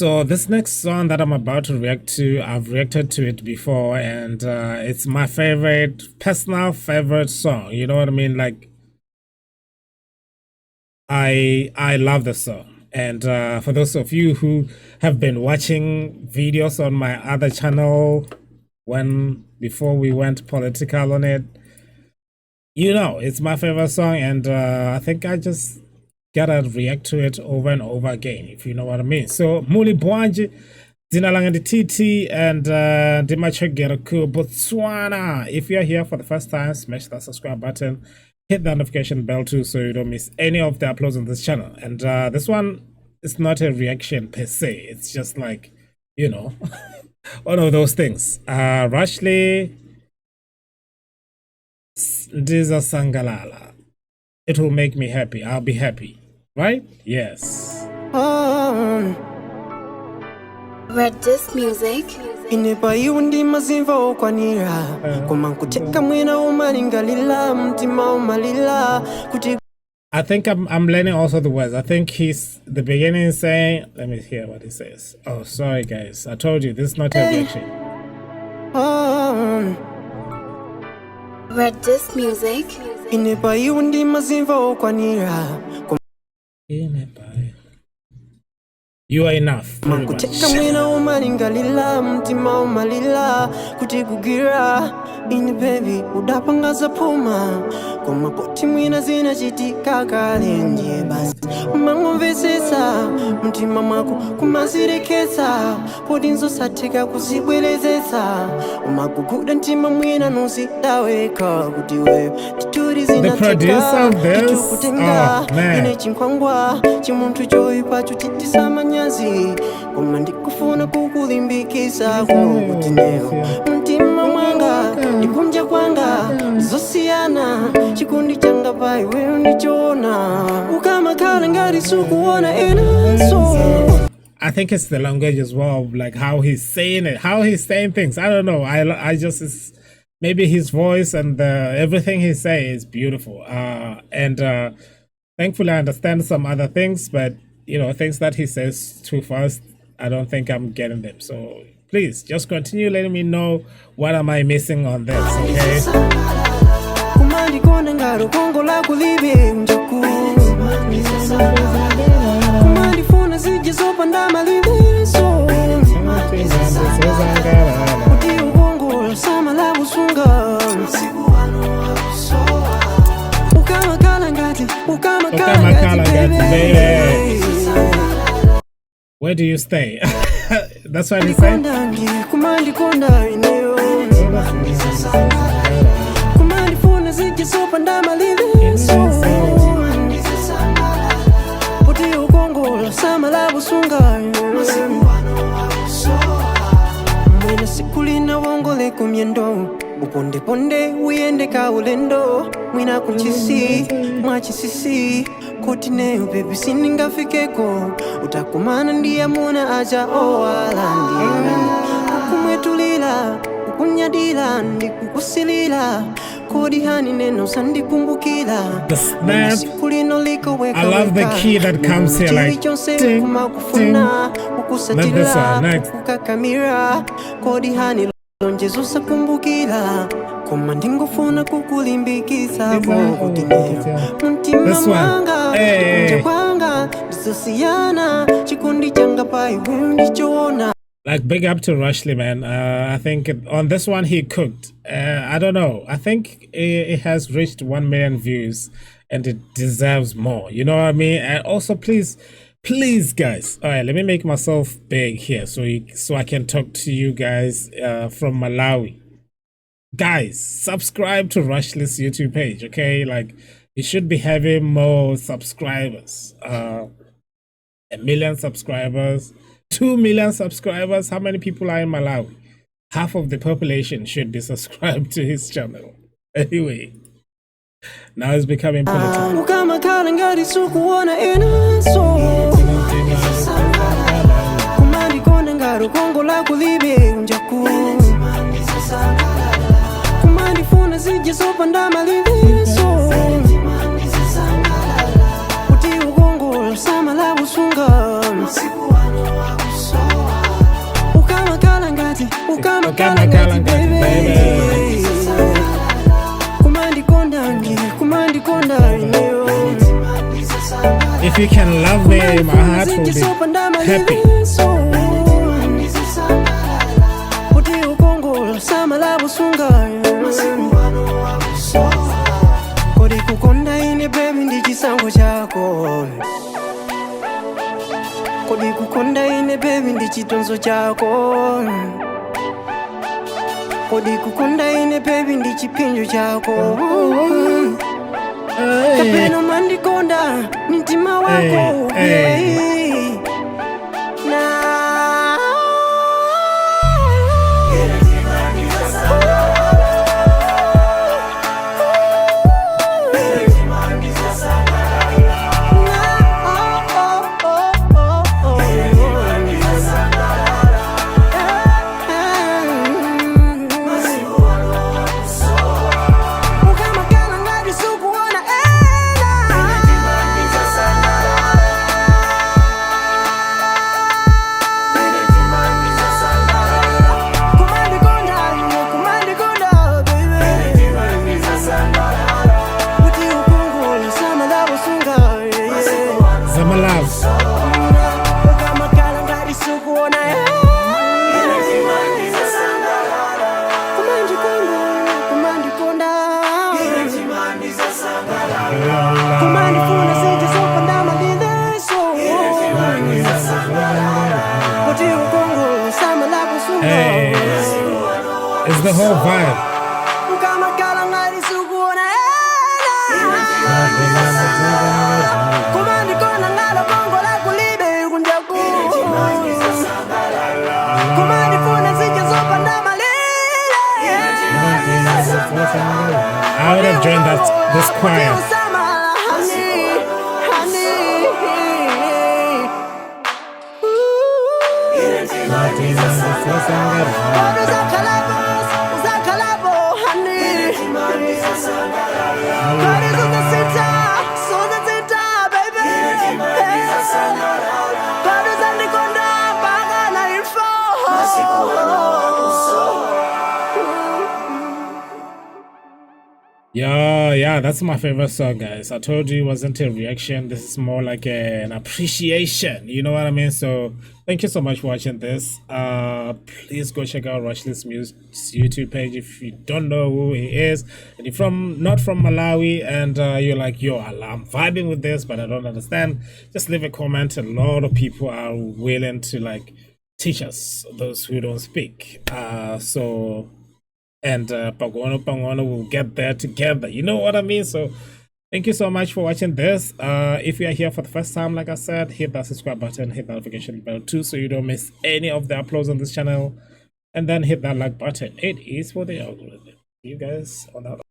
So this next song that I'm about to react to, I've reacted to it before, and it's my personal favorite song. You know what I mean? Like, I love the song. And for those of you who have been watching videos on my other channel before we went political on it, you know it's my favorite song, and I think I just gotta react to it over and over again, if you know what I mean. So Muli Bwanji, Dina Langandi TT, and Dimachegera Ku Botswana. If you're here for the first time, smash that subscribe button, hit that notification bell too, so you don't miss any of the uploads on this channel. And this one is not a reaction per se, it's just like, you know, one of those things. RASHLEY, Ndiza Sangalala. It will make me happy. I'll be happy. Right? Yes. Read this music. I think I'm learning also the words. I think the beginning is saying, let me hear what he says. Oh, sorry guys. I told you this is not a reaction. Read this music. You are enough. Baby udapangaza puma koma poti mwina zina chitika kale ndiye basi umangomvesesa mtima mwako kumazirekesa poti nzosatheka kuzibwerezesa umaguguda mtima mwina nozidaweka kuti wewe tituri zinatheka titukutenga ine chinkwangwa chimunthu choyipacho titisamanyazi koma ndikufuna kukulimbikisa kuti neyo mtima mwanga ndikunja kwanga zosiyana chikundi changa pai wewe ndichona ukamakhala ngati sukuona inaso. I think it's the language as well, like how he's saying it, how he's saying things. I don't know. I just maybe his voice and everything he says is beautiful. And thankfully I understand some other things, but you know, things that he says too fast, I don't think I'm getting them. So please just continue letting me know what am I missing on this, okay? Where do you stay? That's what he said. Uponde ponde uende ka ulendo mwina kuchisi mwachisisi kotineyo baby siningafikeko utakumana ndiye muna aja owalandira kukumwetulila kukunyadila ndikukusilila kodi hani neno sandikumbukila. I love the key that comes here, like ding, ding. Then this one, next. Kodi hani lonjezusa kumbukila koma ndingofuna kukulimbikisa mtima mwanga kunja kwanga ndisosiyana chikundi changa pai wewe ndichona. Like, big up to RASHLEY, man. I think on this one he cooked. I don't know. I think it has reached 1 million views and it deserves more. You know what I mean? And also, please guys, all right, let me make myself big here so I can talk to you guys from Malawi. Guys, subscribe to RASHLEY's YouTube page, okay? Like, it should be having more subscribers. 1 million subscribers, 2 million subscribers. How many people are in Malawi? Half of the population should be subscribed to his channel. Anyway, now it's becoming political. Ukama kala ngati baby. Kumandi konda ineo. If you can love me, my heart will be happy. Kuti ukongo samala busunga. Kodi kukonda ine baby ndi chisango chako. Kodi kukonda ine baby ndi chitonzo chako. Kodi kukonda ine baby ndi chipinjo chako. Kapeno mandikonda mtima wako. It's the whole vibe. I would have joined this choir. Yeah, that's my favorite song, guys. I told you it wasn't a reaction. This is more like an appreciation. You know what I mean? So thank you so much for watching this. Please go check out RASHLEY's YouTube page if you don't know who he is. And if not from Malawi and you're like, yo, I'm vibing with this, but I don't understand, just leave a comment. A lot of people are willing to like teach us, those who don't speak. And Pangono will get there together. You know what I mean? So thank you so much for watching this. If you are here for the first time, like I said, hit that subscribe button, hit that notification bell too, so you don't miss any of the uploads on this channel. And then hit that like button. It is for the algorithm. See you guys on that.